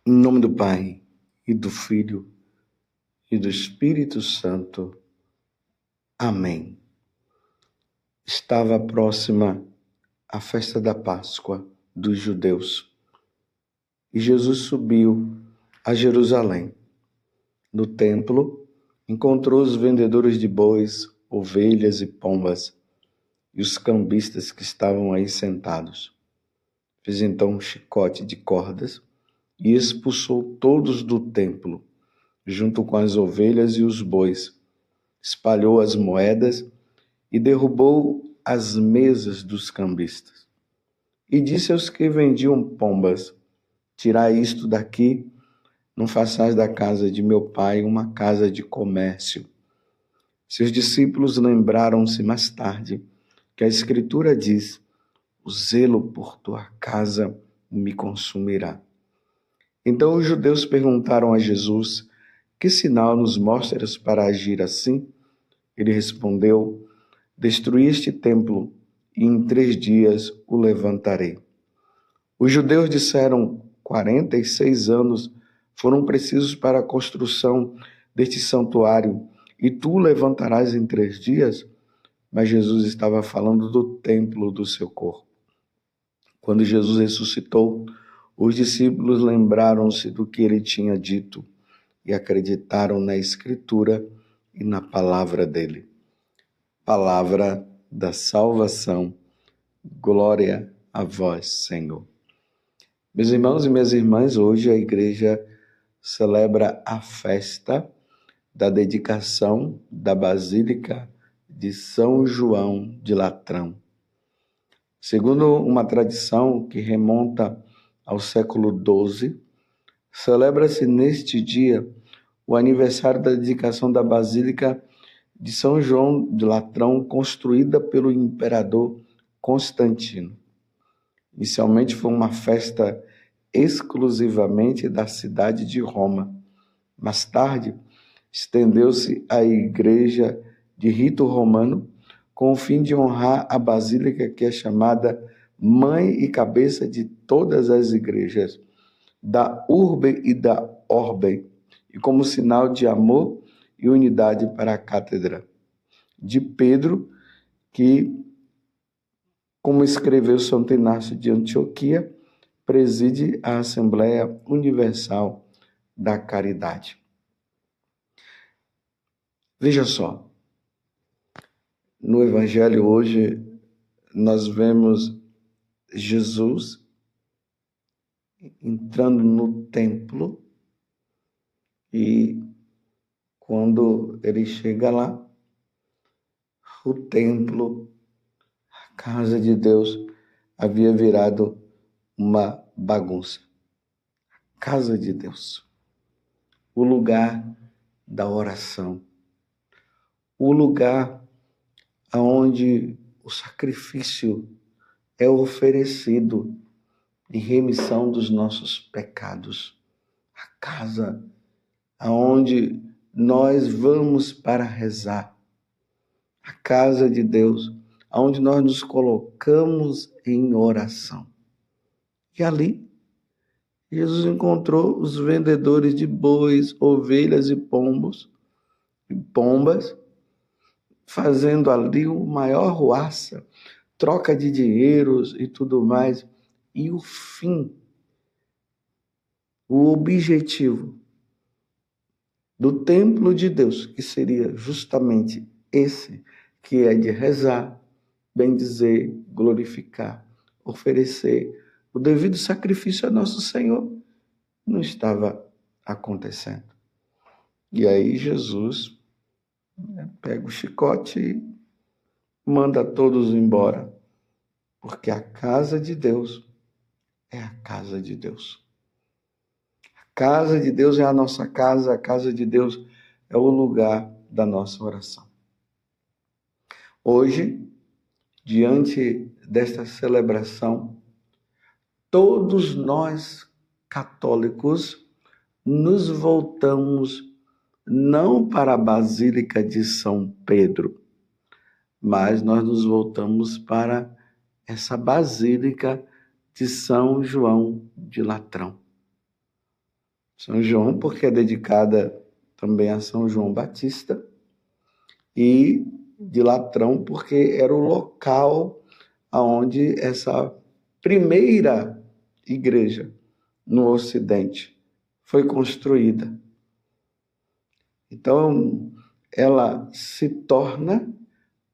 Em nome do Pai, e do Filho, e do Espírito Santo. Amém. Estava próxima a festa da Páscoa dos judeus, e Jesus subiu a Jerusalém. No templo, encontrou os vendedores de bois, ovelhas e pombas, e os cambistas que estavam aí sentados. Fez então um chicote de cordas e expulsou todos do templo, junto com as ovelhas e os bois. Espalhou as moedas e derrubou as mesas dos cambistas. E disse aos que vendiam pombas: tirai isto daqui, não façais da casa de meu pai uma casa de comércio. Seus discípulos lembraram-se mais tarde que a Escritura diz: o zelo por tua casa me consumirá. Então os judeus perguntaram a Jesus: que sinal nos mostras para agir assim? Ele respondeu: destruí este templo e em 3 dias o levantarei. Os judeus disseram: 46 anos foram precisos para a construção deste santuário e tu o levantarás em 3 dias? Mas Jesus estava falando do templo do seu corpo. Quando Jesus ressuscitou, os discípulos lembraram-se do que ele tinha dito e acreditaram na Escritura e na palavra dele. Palavra da salvação. Glória a vós, Senhor. Meus irmãos e minhas irmãs, hoje a igreja celebra a festa da dedicação da Basílica de São João de Latrão. Segundo uma tradição que remonta ao século XII, celebra-se neste dia o aniversário da dedicação da Basílica de São João de Latrão, construída pelo imperador Constantino. Inicialmente foi uma festa exclusivamente da cidade de Roma. Mais tarde, estendeu-se à igreja de rito romano, com o fim de honrar a basílica que é chamada mãe e cabeça de todas as igrejas, da urbe e da orbe, e como sinal de amor e unidade para a cátedra de Pedro, que, como escreveu Santo Inácio de Antioquia, preside a Assembleia Universal da Caridade. Veja só, no Evangelho hoje nós vemos Jesus entrando no templo e quando ele chega lá, o templo, a casa de Deus, havia virado uma bagunça. A casa de Deus, o lugar da oração, o lugar onde o sacrifício é oferecido em remissão dos nossos pecados. A casa onde nós vamos para rezar. A casa de Deus, onde nós nos colocamos em oração. E ali, Jesus encontrou os vendedores de bois, ovelhas e pombas, fazendo ali o maior ruaça, troca de dinheiros e tudo mais. E o fim, o objetivo do templo de Deus, que seria justamente esse, que é de rezar, bendizer, glorificar, oferecer o devido sacrifício a nosso Senhor, não estava acontecendo. E aí Jesus pega o chicote e manda todos embora, porque a casa de Deus é a casa de Deus. A casa de Deus é a nossa casa, a casa de Deus é o lugar da nossa oração. Hoje, diante desta celebração, todos nós católicos nos voltamos não para a Basílica de São Pedro, mas nós nos voltamos para essa Basílica de São João de Latrão. São João, porque é dedicada também a São João Batista, e de Latrão, porque era o local onde essa primeira igreja no Ocidente foi construída. Então, ela se torna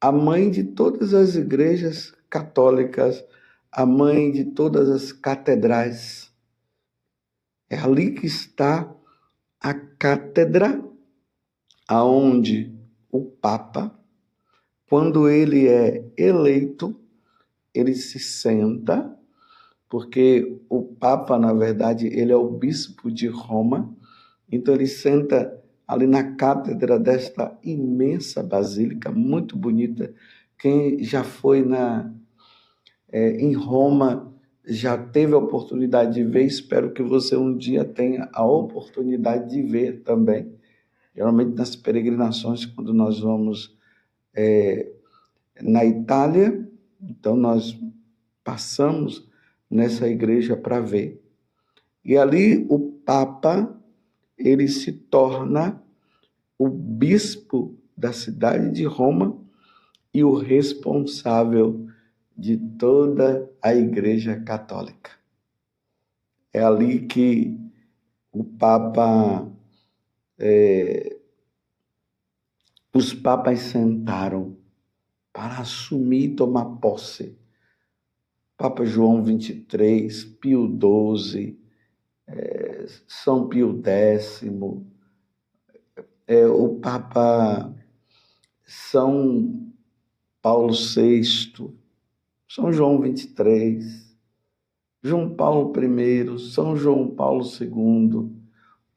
a mãe de todas as igrejas católicas, a mãe de todas as catedrais. É ali que está a cátedra, aonde o Papa, quando ele é eleito, ele se senta, porque o Papa, na verdade, ele é o bispo de Roma, então ele senta ali na cátedra desta imensa basílica, muito bonita. Quem já foi em Roma já teve a oportunidade de ver, espero que você um dia tenha a oportunidade de ver também. Geralmente nas peregrinações, quando nós vamos na Itália, então nós passamos nessa igreja para ver. E ali o Papa, ele se torna o bispo da cidade de Roma e o responsável de toda a Igreja Católica. É ali que o Papa, os papas sentaram para assumir e tomar posse. Papa João XXIII, Pio XII, São Pio X, o Papa São Paulo VI, São João XXIII, João Paulo I, São João Paulo II,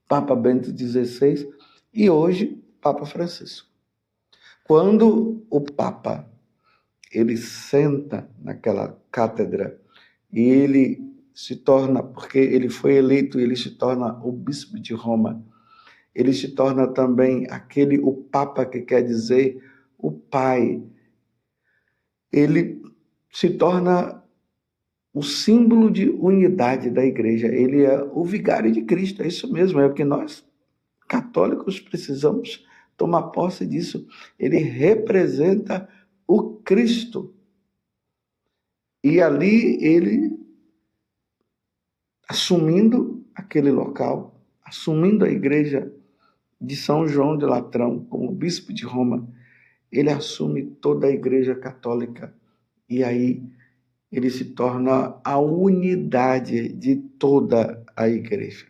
Papa Bento XVI e hoje Papa Francisco. Quando o Papa ele senta naquela cátedra e ele se torna, porque ele foi eleito, ele se torna o bispo de Roma, ele se torna também o Papa, que quer dizer o Pai. Ele se torna o símbolo de unidade da igreja. Ele é o vigário de Cristo, é isso mesmo, é o que nós, católicos, precisamos tomar posse disso. Ele representa o Cristo. E ali ele, assumindo aquele local, assumindo a igreja de São João de Latrão como bispo de Roma, ele assume toda a igreja católica. E aí ele se torna a unidade de toda a igreja.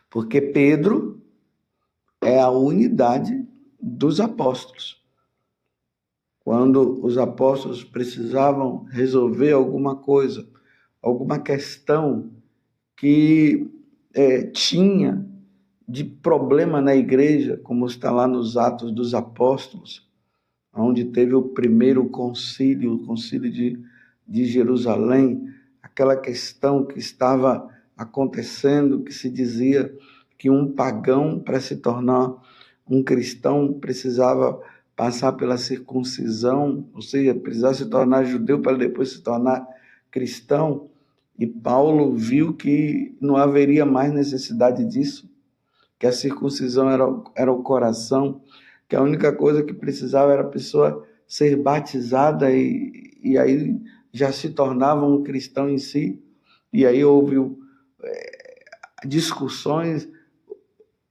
Porque Pedro é a unidade dos apóstolos. Quando os apóstolos precisavam resolver alguma coisa, alguma questão que tinha de problema na igreja, como está lá nos Atos dos Apóstolos, onde teve o primeiro concílio, o concílio de Jerusalém, aquela questão que estava acontecendo, que se dizia que um pagão, para se tornar um cristão, precisava passar pela circuncisão, ou seja, precisava se tornar judeu para depois se tornar cristão. E Paulo viu que não haveria mais necessidade disso, que a circuncisão era o coração, que a única coisa que precisava era a pessoa ser batizada e aí já se tornava um cristão em si. E aí houve discussões,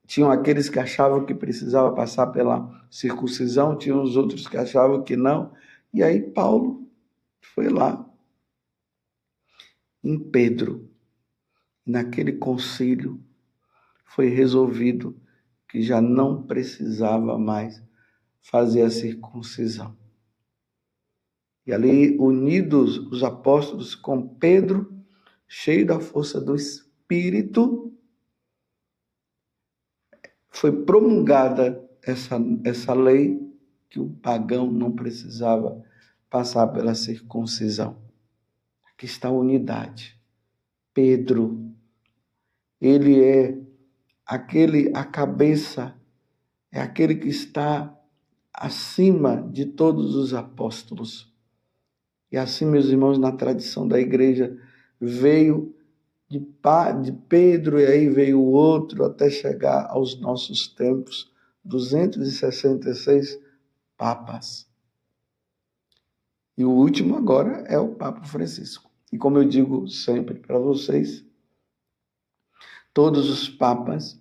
tinham aqueles que achavam que precisava passar pela circuncisão, tinham os outros que achavam que não. E aí Paulo foi lá em Pedro, naquele concílio, foi resolvido que já não precisava mais fazer a circuncisão. E ali, unidos os apóstolos com Pedro, cheio da força do Espírito, foi promulgada essa lei que o pagão não precisava passar pela circuncisão. Aqui está a unidade. Pedro, ele é a cabeça, é aquele que está acima de todos os apóstolos. E assim, meus irmãos, na tradição da igreja, veio de Pedro, e aí veio o outro, até chegar aos nossos tempos, 266 papas. E o último agora é o Papa Francisco. E como eu digo sempre para vocês, todos os papas,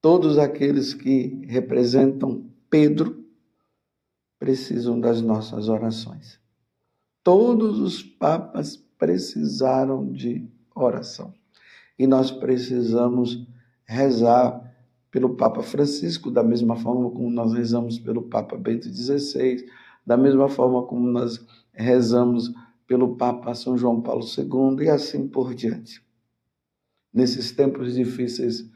todos aqueles que representam Pedro, precisam das nossas orações. Todos os papas precisaram de oração. E nós precisamos rezar pelo Papa Francisco, da mesma forma como nós rezamos pelo Papa Bento XVI, da mesma forma como nós rezamos pelo Papa São João Paulo II, e assim por diante. Nesses tempos difíceis,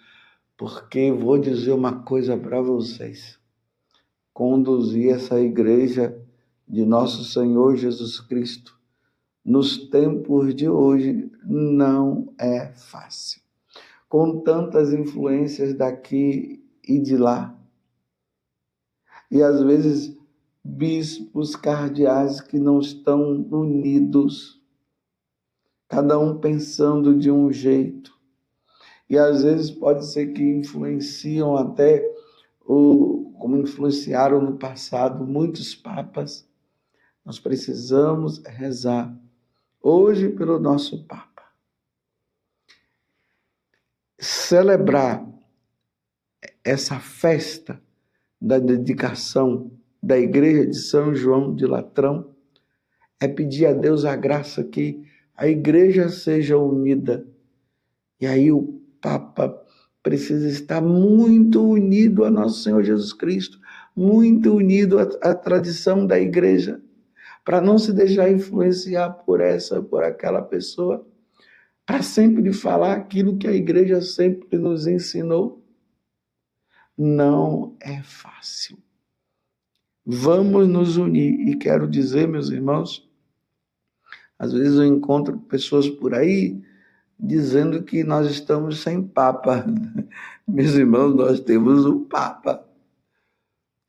porque vou dizer uma coisa para vocês: conduzir essa igreja de nosso Senhor Jesus Cristo nos tempos de hoje não é fácil. Com tantas influências daqui e de lá, e às vezes bispos cardeais que não estão unidos, cada um pensando de um jeito, e às vezes pode ser que influenciam até, como influenciaram no passado muitos papas. Nós precisamos rezar hoje pelo nosso Papa. Celebrar essa festa da dedicação da Igreja de São João de Latrão é pedir a Deus a graça que a Igreja seja unida. E aí o Papa precisa estar muito unido a nosso Senhor Jesus Cristo, muito unido à tradição da Igreja, para não se deixar influenciar por essa, por aquela pessoa, para sempre falar aquilo que a Igreja sempre nos ensinou. Não é fácil. Vamos nos unir. E quero dizer, meus irmãos, às vezes eu encontro pessoas por aí dizendo que nós estamos sem Papa. Meus irmãos, nós temos o Papa.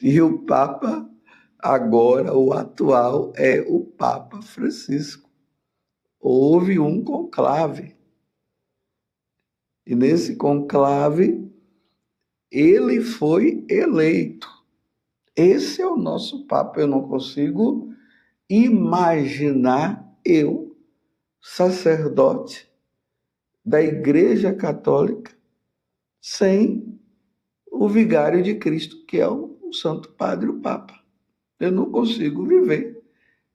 E o Papa agora, o atual, é o Papa Francisco. Houve um conclave. E nesse conclave, ele foi eleito. Esse é o nosso Papa. Eu não consigo imaginar eu, sacerdote da Igreja Católica, sem o vigário de Cristo, que é o Santo Padre, o Papa. Eu não consigo viver.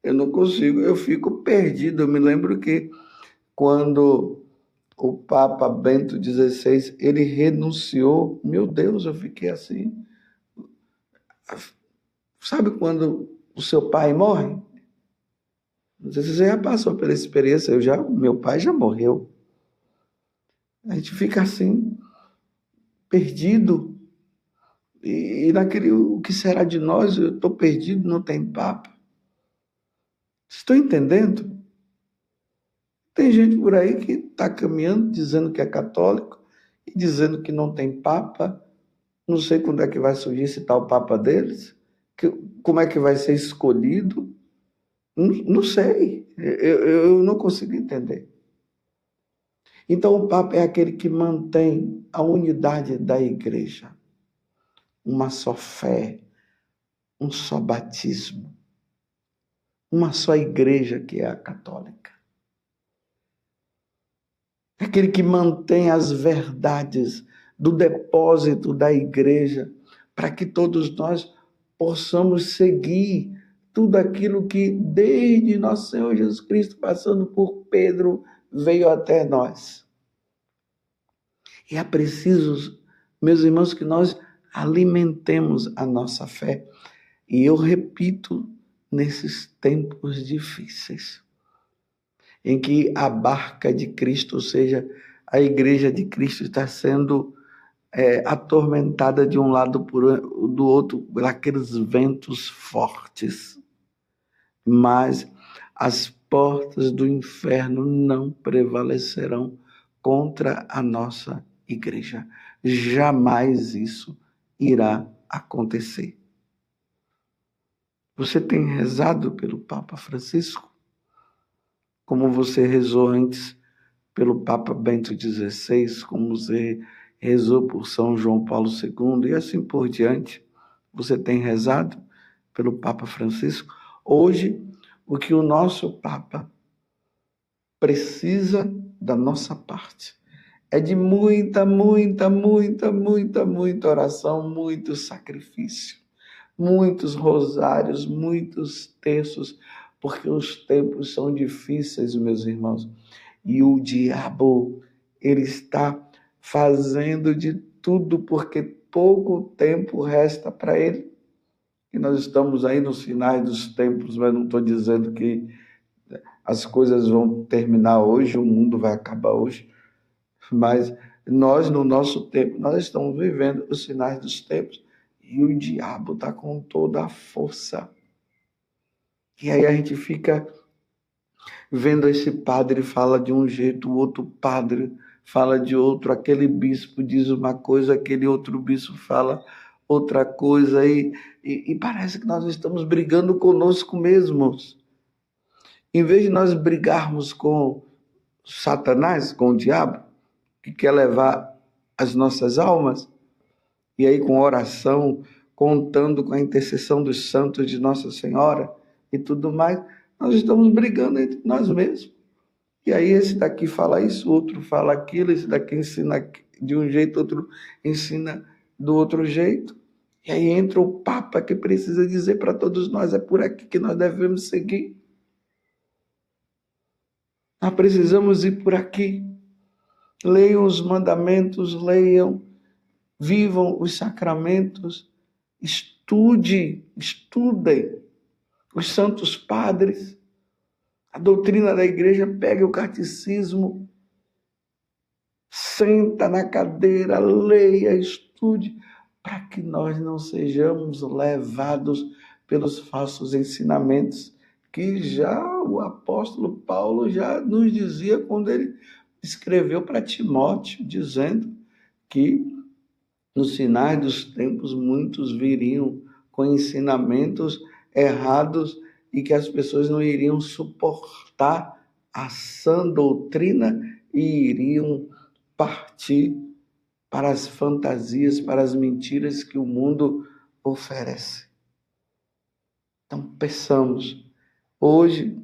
Eu não consigo, eu fico perdido. Eu me lembro que quando o Papa Bento XVI, ele renunciou, meu Deus, eu fiquei assim. Sabe quando o seu pai morre? Não sei se você já passou pela experiência, meu pai já morreu. A gente fica assim, perdido. E naquele, o que será de nós? Eu estou perdido, não tem Papa. Estou entendendo? Tem gente por aí que está caminhando, dizendo que é católico, e dizendo que não tem Papa. Não sei quando é que vai surgir esse tal Papa deles. Como é que vai ser escolhido. Não sei. Eu não consigo entender. Então, o Papa é aquele que mantém a unidade da Igreja. Uma só fé, um só batismo, uma só Igreja, que é a católica. É aquele que mantém as verdades do depósito da Igreja, para que todos nós possamos seguir tudo aquilo que, desde nosso Senhor Jesus Cristo, passando por Pedro, veio até nós. E é preciso, meus irmãos, que nós alimentemos a nossa fé. E eu repito, nesses tempos difíceis, em que a barca de Cristo, ou seja, a Igreja de Cristo, está sendo atormentada de um lado do outro por aqueles ventos fortes. Mas as portas do inferno não prevalecerão contra a nossa Igreja. Jamais isso irá acontecer. Você tem rezado pelo Papa Francisco? Como você rezou antes pelo Papa Bento XVI, como você rezou por São João Paulo II, e assim por diante. Você tem rezado pelo Papa Francisco. Hoje, o que o nosso Papa precisa da nossa parte é de muita oração, muito sacrifício, muitos rosários, muitos terços, porque os tempos são difíceis, meus irmãos. E o diabo, ele está fazendo de tudo, porque pouco tempo resta para ele. E nós estamos aí nos finais dos tempos, mas não estou dizendo que as coisas vão terminar hoje, o mundo vai acabar hoje. Mas nós, no nosso tempo, nós estamos vivendo os finais dos tempos. E o diabo está com toda a força. E aí a gente fica vendo esse padre fala de um jeito, o outro padre fala de outro, aquele bispo diz uma coisa, aquele outro bispo fala outra coisa, e parece que nós estamos brigando conosco mesmos. Em vez de nós brigarmos com Satanás, com o diabo, que quer levar as nossas almas, e aí com oração, contando com a intercessão dos santos de Nossa Senhora e tudo mais, nós estamos brigando entre nós mesmos. E aí esse daqui fala isso, outro fala aquilo, esse daqui ensina de um jeito, outro ensina do outro jeito. E aí entra o Papa que precisa dizer para todos nós, é por aqui que nós devemos seguir. Nós precisamos ir por aqui. Leiam os mandamentos, leiam, vivam os sacramentos, estudem os santos padres, a doutrina da igreja, pegue o catecismo, senta na cadeira, leia, estude, para que nós não sejamos levados pelos falsos ensinamentos que já o apóstolo Paulo já nos dizia quando ele escreveu para Timóteo, dizendo que nos finais dos tempos muitos viriam com ensinamentos errados e que as pessoas não iriam suportar a sã doutrina e iriam partir para as fantasias, para as mentiras que o mundo oferece. Então, peçamos, hoje,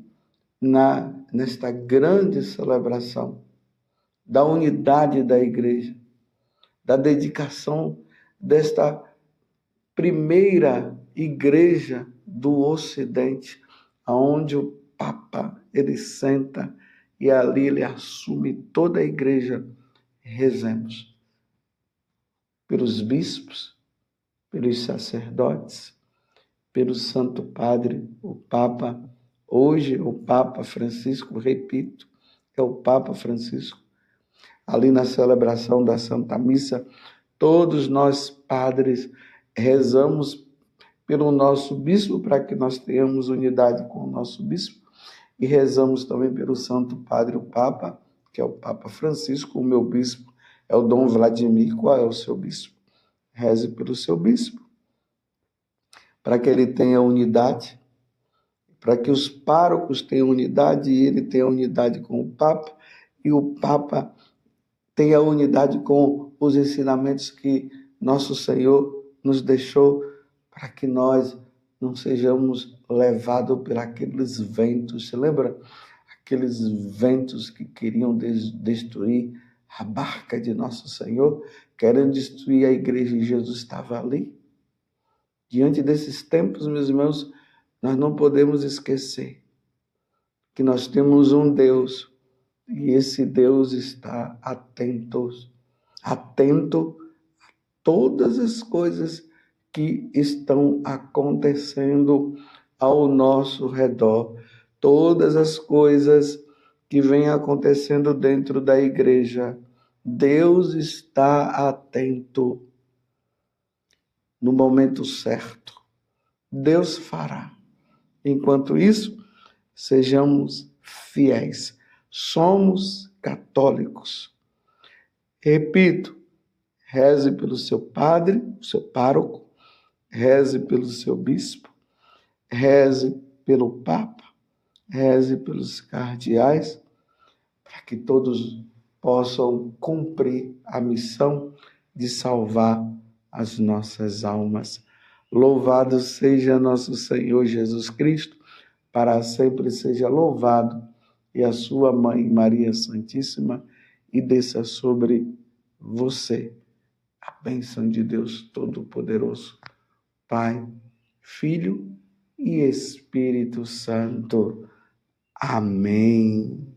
nesta grande celebração da unidade da igreja, da dedicação desta primeira igreja do Ocidente, onde o Papa, ele senta e ali ele assume toda a igreja. Rezemos pelos bispos, pelos sacerdotes, pelo Santo Padre, o Papa. Hoje, o Papa Francisco, repito, é o Papa Francisco. Ali na celebração da Santa Missa, todos nós padres rezamos pelo nosso bispo, para que nós tenhamos unidade com o nosso bispo, e rezamos também pelo Santo Padre, o Papa, que é o Papa Francisco. O meu bispo é o Dom Vladimir. Qual é o seu bispo? Reze pelo seu bispo, para que ele tenha unidade, para que os párocos tenham unidade e ele tenha unidade com o Papa, e o Papa tenha unidade com os ensinamentos que nosso Senhor nos deixou, para que nós não sejamos levados por aqueles ventos. Você lembra? Aqueles ventos que queriam destruir a barca de nosso Senhor, querendo destruir a igreja, e Jesus estava ali. Diante desses tempos, meus irmãos, nós não podemos esquecer que nós temos um Deus, e esse Deus está atento a todas as coisas que estão acontecendo ao nosso redor, todas as coisas que vêm acontecendo dentro da igreja. Deus está atento. No momento certo, Deus fará. Enquanto isso, sejamos fiéis. Somos católicos. Repito, reze pelo seu padre, seu pároco, reze pelo seu bispo, reze pelo Papa, reze pelos cardeais, para que todos possam cumprir a missão de salvar as nossas almas. Louvado seja nosso Senhor Jesus Cristo, para sempre seja louvado, e a sua Mãe Maria Santíssima, e desça sobre você a bênção de Deus Todo-Poderoso, Pai, Filho e Espírito Santo. Amém.